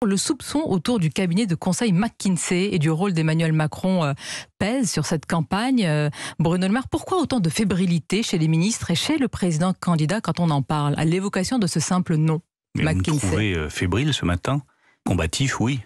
Le soupçon autour du cabinet de conseil McKinsey et du rôle d'Emmanuel Macron pèse sur cette campagne. Bruno Le Maire, pourquoi autant de fébrilité chez les ministres et chez le président candidat quand on en parle, à l'évocation de ce simple nom, mais McKinsey? Vous me trouvez fébrile ce matin? Combatif, oui.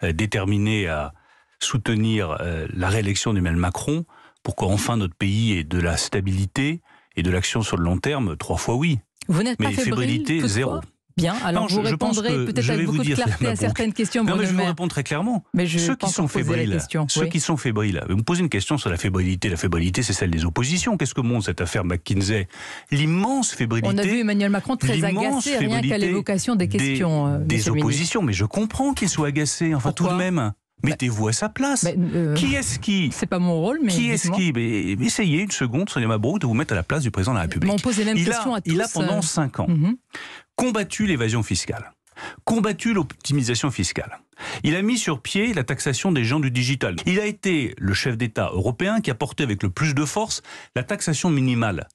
Déterminé à soutenir la réélection d'Emmanuel Macron pour qu'enfin notre pays ait de la stabilité et de l'action sur le long terme, 3 fois oui. Vous n'êtes pas mais fébrile, fébrilité, toutefois? zéro. Bien, alors non, vous répondrez peut-être avec beaucoup de clarté à certaines questions. Non, mais je vous réponds très clairement. Mais ceux qui sont fébriles, vous me posez une question sur la fébrilité. La fébrilité, c'est celle des oppositions. Qu'est-ce que montre cette affaire McKinsey? L'immense fébrilité. On a vu Emmanuel Macron très agacé rien qu'à l'évocation des questions des oppositions. Mais je comprends qu'il soit agacé. Enfin, tout de même. Mettez-vous à sa place. Qui est-ce qui? C'est pas mon rôle, mais qui est-ce qui? Essayez une seconde, Sonia Mabrouk, de vous mettre à la place du président de la République. On pose les mêmes questions à tous. Il a pendant 5 ans combattu l'évasion fiscale, combattu l'optimisation fiscale. Il a mis sur pied la taxation des gens du digital. Il a été le chef d'État européen qui a porté avec le plus de force la taxation minimale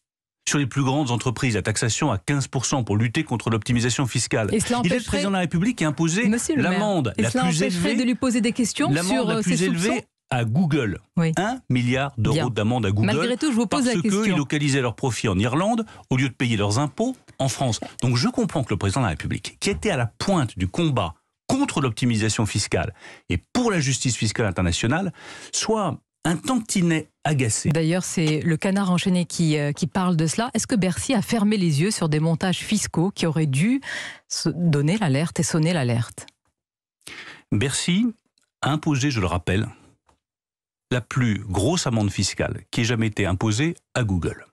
sur les plus grandes entreprises, la taxation à 15% pour lutter contre l'optimisation fiscale. Il est le président de la République qui a imposé l'amende la plus élevée, de lui poser des questions sur ses soupçons à Google. 1 milliard d'euros d'amende à Google. Malgré tout, je vous pose la question. Parce qu'ils localisaient leurs profits en Irlande au lieu de payer leurs impôts en France. Donc je comprends que le président de la République, qui était à la pointe du combat contre l'optimisation fiscale et pour la justice fiscale internationale, soit un tantinet agacé. D'ailleurs, c'est le Canard enchaîné qui parle de cela. Est-ce que Bercy a fermé les yeux sur des montages fiscaux qui auraient dû donner l'alerte et sonner l'alerte? Bercy a imposé, je le rappelle, la plus grosse amende fiscale qui ait jamais été imposée à Google.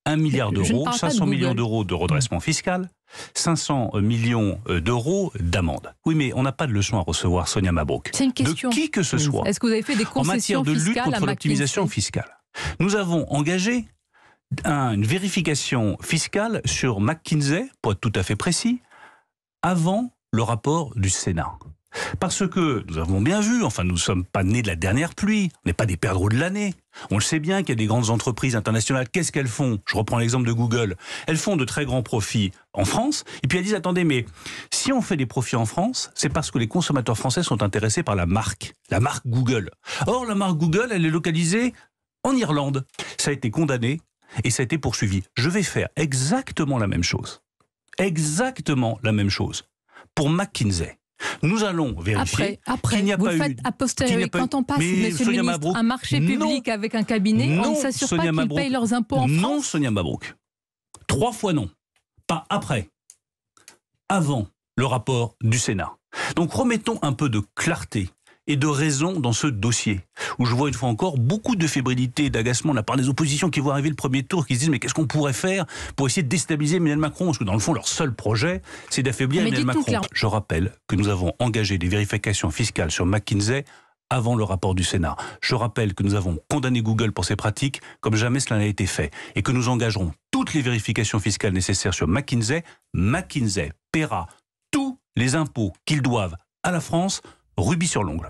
1 milliard d'euros, 500 millions d'euros de redressement fiscal, 500 millions d'euros d'amende. Oui, mais on n'a pas de leçon à recevoir, Sonia Mabrouk. C'est une question. De qui que ce soit. Est-ce que vous avez fait des concessions en matière de lutte contre l'optimisation fiscale? Nous avons engagé une vérification fiscale sur McKinsey, pour être tout à fait précis, avant le rapport du Sénat. Parce que nous avons bien vu, enfin nous ne sommes pas nés de la dernière pluie, on n'est pas des perdreaux de l'année. On le sait bien qu'il y a des grandes entreprises internationales, qu'est-ce qu'elles font? Je reprends l'exemple de Google. Elles font de très grands profits en France, et puis elles disent, attendez, mais si on fait des profits en France, c'est parce que les consommateurs français sont intéressés par la marque Google. Or, la marque Google, elle est localisée en Irlande. Ça a été condamné et ça a été poursuivi. Je vais faire exactement la même chose. Exactement la même chose pour McKinsey. Nous allons vérifier qu'il n'y a pas eu... Faites a posteriori. Quand on passe, monsieur le ministre, un marché public avec un cabinet, on ne s'assure pas qu'ils payent leurs impôts en France? Non, Sonia Mabrouk. 3 fois non. Pas après. Avant le rapport du Sénat. Donc remettons un peu de clarté et de raison dans ce dossier, où je vois une fois encore beaucoup de fébrilité et d'agacement de la part des oppositions qui voient arriver le premier tour, qui se disent mais qu'est-ce qu'on pourrait faire pour essayer de déstabiliser Emmanuel Macron, parce que dans le fond leur seul projet c'est d'affaiblir Emmanuel Macron. Je rappelle que nous avons engagé des vérifications fiscales sur McKinsey avant le rapport du Sénat. Je rappelle que nous avons condamné Google pour ses pratiques comme jamais cela n'a été fait, et que nous engagerons toutes les vérifications fiscales nécessaires sur McKinsey. McKinsey paiera tous les impôts qu'ils doivent à la France, rubis sur l'ongle.